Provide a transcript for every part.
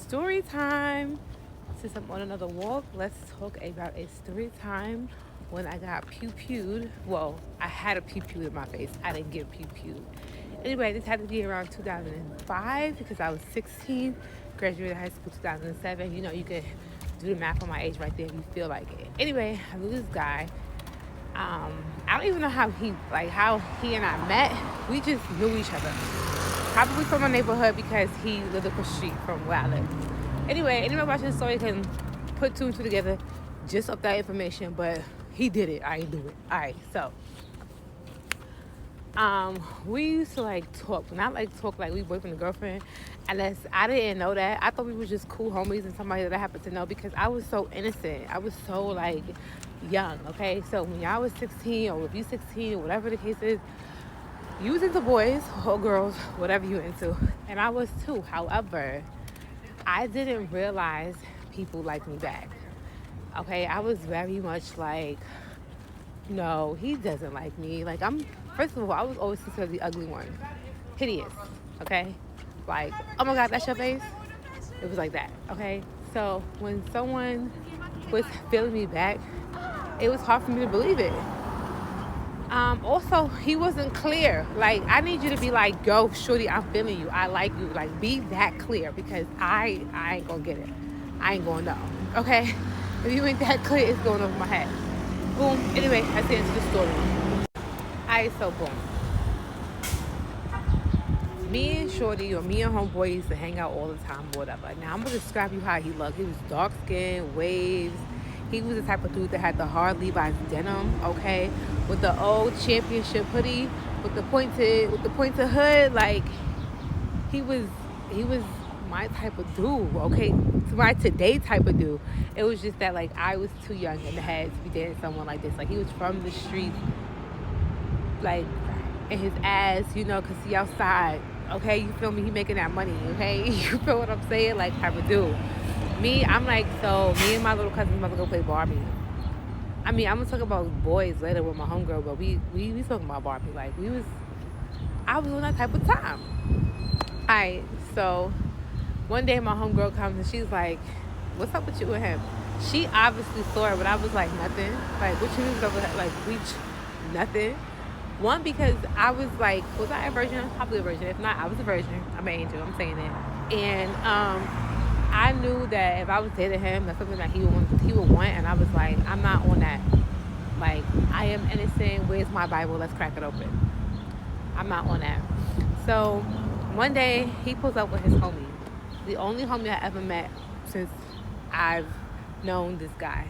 story time. Since I'm on another walk, let's talk about a story time when I got pew-pewed. Well, I had a pew-pew in my face. I didn't get pew-pewed. Anyway, this had to be around 2005 because I was 16, graduated high school 2007. You know, you could do the math on my age right there if you feel like it. Anyway, I knew this guy. I don't even know how he and I met. We just knew each other. Probably from my neighborhood because he lived across the street from where I live. Anyway, anyone watching the story can put two and two together just off that information, but he did it. I didn't do it. All right, so we used to like talk, not like talk like we boyfriend and girlfriend, unless I didn't know that. I thought we were just cool homies and somebody that I happened to know because I was so innocent. I was so like young, okay? So when y'all was 16 or if you 16 or whatever the case is, you was into boys or girls, whatever you into, and I was too. However, I didn't realize people liked me back. Okay, I was very much like, no, he doesn't like me. Like first of all, I was always considered the ugly one, hideous. Okay, like, oh my God, that's your face. It was like that. Okay, so when someone was feeling me back, it was hard for me to believe it. Also, he wasn't clear. Like, I need you to be like, yo, shorty, I'm feeling you. I like you. Like, be that clear because I ain't gonna get it. I ain't gonna know. Okay? If you ain't that clear, it's going over my head. Boom. Anyway, let's get into the story. Alright, so boom. Me and Shorty or me and homeboy used to hang out all the time or whatever. Now, I'm gonna describe you how he looked. He was dark skinned, waves. He was the type of dude that had the hard Levi's denim, okay, with the old championship hoodie, with the pointed hood. Like he was my type of dude, okay, my today type of dude. It was just that like I was too young in the head to be dating someone like this. Like he was from the streets, like in his ass, you know, cause he outside, okay. You feel me? He making that money, okay. You feel what I'm saying? Like type of dude. Me, I'm like, so me and my little cousin about to go play Barbie. I mean, I'm gonna talk about boys later with my homegirl, but we talking about Barbie. Like I was on that type of time. Alright, so one day my homegirl comes and she's like, "What's up with you and him?" She obviously saw it, but I was like, nothing. Like, what you mean? Like, nothing. One, because I was like, was I a virgin? Probably a virgin. If not, I was a virgin. I'm an angel. I'm saying it. And I knew that if I was dating him, that's something that he would want, and I was like, I'm not on that. Like, I am innocent. Where's my Bible? Let's crack it open. I'm not on that. So one day he pulls up with his homie, the only homie I ever met since I've known this guy,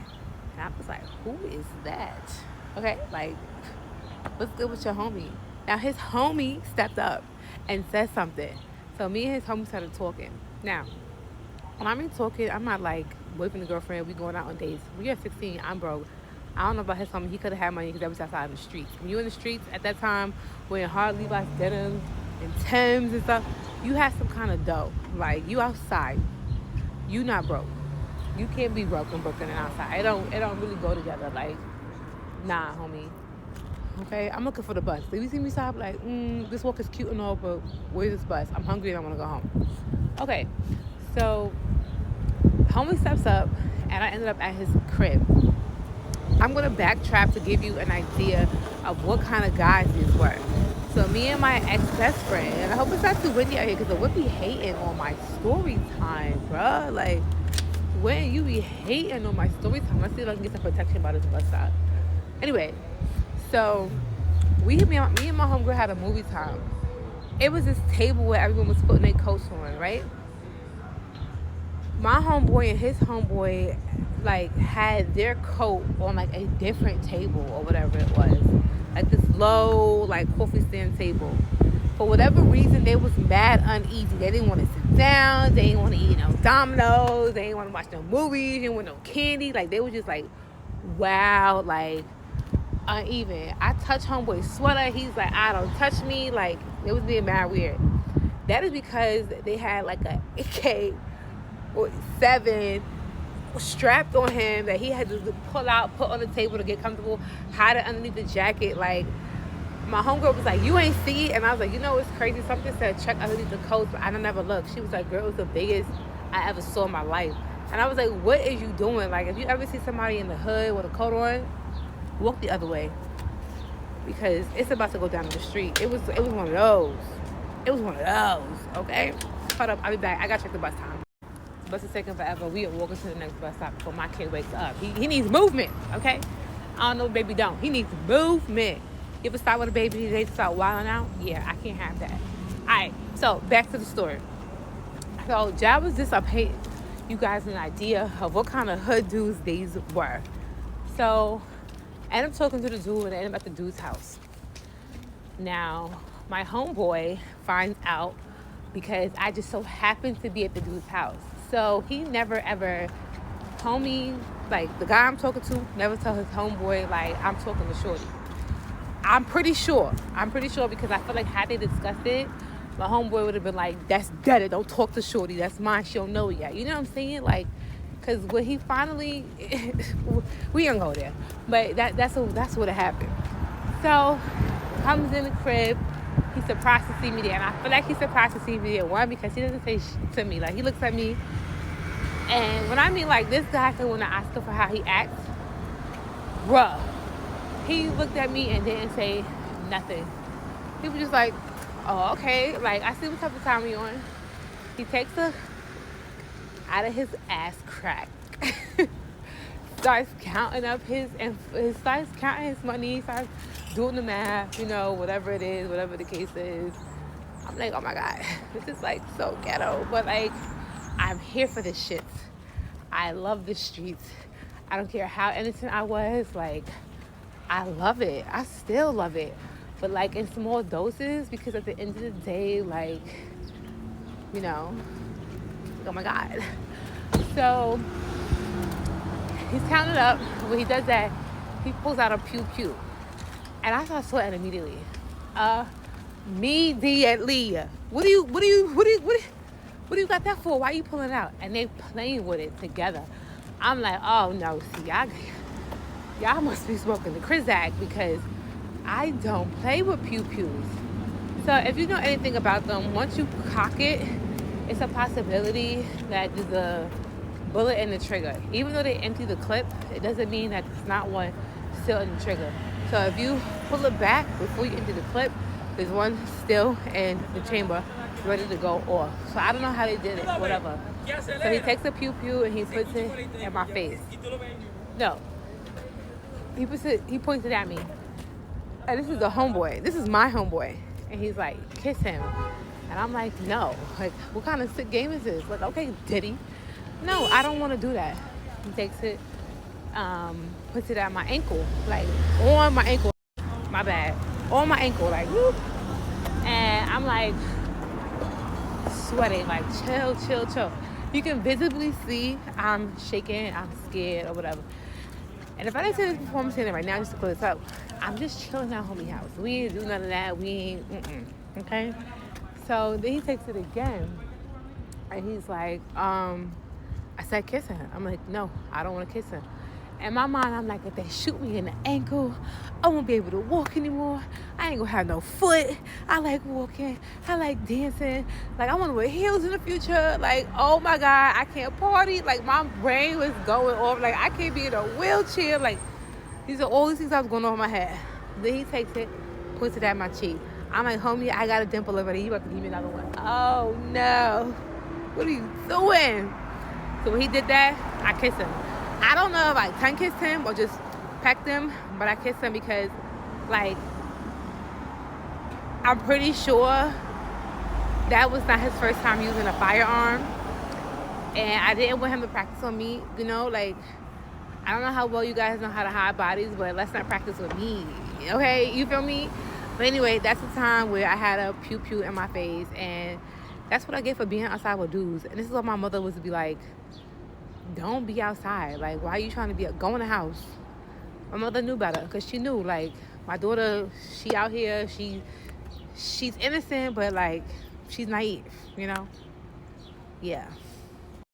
and I was like, who is that? Okay, like, what's good with your homie? Now his homie stepped up and said something. So me and his homie started talking. Now, when I mean talking, I'm not like boyfriend and girlfriend. We going out on dates. We are 16. I'm broke. I don't know about his homie. He could have had money because that was outside in the streets. When you in the streets at that time, wearing hard Levi's denim and Timbs and stuff, you had some kind of dough. Like, you outside. You not broke. You can't be broke and outside. It don't really go together. Like, nah, homie. Okay, I'm looking for the bus. If you see me stop, like, this walk is cute and all, but where's this bus? I'm hungry and I want to go home. Okay, so homie steps up, and I ended up at his crib. I'm gonna backtrack to give you an idea of what kind of guys these were. So me and my ex-best friend, and I hope it's not too windy out here because the wind be hating on my story time, bruh. Like, when you be hating on my story time, let's see if I can get some protection by this bus stop. Anyway, so me and my homegirl had a movie time. It was this table where everyone was putting their coats on, right? My homeboy and his homeboy like had their coat on like a different table or whatever it was, like this low like coffee stand table. For whatever reason, they was mad uneasy. They didn't want to sit down. They didn't want to eat no Domino's. They didn't want to watch no movies. They didn't want no candy. Like, they was just like, wow, like uneven. I touched homeboy's sweater. He's like, I don't touch me. Like, it was being mad weird. That is because they had like a AK-47 strapped on him that he had to pull out, put on the table to get comfortable, hide it underneath the jacket. Like, my homegirl was like, you ain't see it? And I was like, you know what's crazy? Something said check underneath the coat, but I never looked. She was like, girl, it was the biggest I ever saw in my life. And I was like, what is you doing? Like, if you ever see somebody in the hood with a coat on, walk the other way. Because it's about to go down the street. It was one of those. It was one of those, okay? Hold up, I'll be back. I gotta check the bus time. The bus is taking forever. We are walking to the next bus stop before my kid wakes up. He needs movement, okay? I don't know, baby don't. He needs movement. You ever stop with a baby, they start wilding out? Yeah, I can't have that. All right, so back to the story. So that was just a paint you guys an idea of what kind of hood dudes these were. So I ended up talking to the dude and I ended up at the dude's house. Now, my homeboy finds out because I just so happened to be at the dude's house. So he never ever told me, like the guy I'm talking to, never tell his homeboy, like I'm talking to Shorty. I'm pretty sure because I feel like had they discussed it, my homeboy would have been like, that's dead. Don't talk to Shorty. That's mine. She don't know yet. You know what I'm saying? Like, because when he finally, we don't go there. But that's what happened. So, comes in the crib. He's surprised to see me there. And I feel like he's surprised to see me there. One, because he doesn't say shit to me. Like, he looks at me. And when I mean, like, this guy, when I ask him for how he acts, bruh, he looked at me and didn't say nothing. He was just like, oh, okay. Like, I see what type of time we on. He takes her out of his ass crack. Starts counting up starts counting his money. Starts doing the math, whatever it is, whatever the case is. I'm like, oh my God, this is like so ghetto. But like, I'm here for this shit. I love the streets. I don't care how innocent I was. Like, I love it. I still love it. But like in small doses, because at the end of the day, like, oh my God. So he's counted up. When he does that, he pulls out a pew pew. And I start sweating immediately. Immediately. What do you got that for? Why are you pulling it out? And they playing with it together. I'm like, oh no, see, y'all must be smoking the Krizak because I don't play with pew pews. So if you know anything about them, once you cock it, it's a possibility that there's a bullet in the trigger. Even though they empty the clip, it doesn't mean that it's not one still in the trigger. So if you pull it back before you empty the clip, there's one still in the chamber ready to go off. So I don't know how they did it, whatever. So he takes a pew pew and he puts it in my face. No. He points it at me. And this is the homeboy. This is my homeboy. And he's like, kiss him. And I'm like, no. Like, what kind of sick game is this? Like, okay, Diddy. No, I don't want to do that. He takes it, puts it at my ankle. Like, on my ankle. My bad. On my ankle, like, whoop. And I'm like, sweating, like, chill. You can visibly see I'm shaking, I'm scared, or whatever. And if I didn't say this before, I'm saying it right now just to clear this up. I'm just chilling at homie house. We ain't do none of that. We ain't, okay? So then he takes it again. And he's like, I said kiss her. I'm like, no, I don't want to kiss her. In my mind, I'm like, if they shoot me in the ankle, I won't be able to walk anymore. I ain't gonna have no foot. I like walking. I like dancing. Like, I want to wear heels in the future. Like, oh my God, I can't party. Like, my brain was going off. Like, I can't be in a wheelchair. Like, these are all these things that was going on in my head. Then he takes it, puts it at my cheek. I'm like, homie, I got a dimple over there. You about to give me another one. Oh no. What are you doing? So when he did that, I kissed him. I don't know if I tongue kissed him or just pecked him, but I kissed him because, like, I'm pretty sure that was not his first time using a firearm. And I didn't want him to practice on me, like, I don't know how well you guys know how to hide bodies, but let's not practice with me, okay? You feel me? But anyway, that's the time where I had a pew pew in my face, and that's what I get for being outside with dudes. And this is what my mother was to be like, don't be outside. Like, why are you trying to go in the house? My mother knew better because she knew, like, my daughter, she out here, she's innocent, but, like, she's naive, Yeah.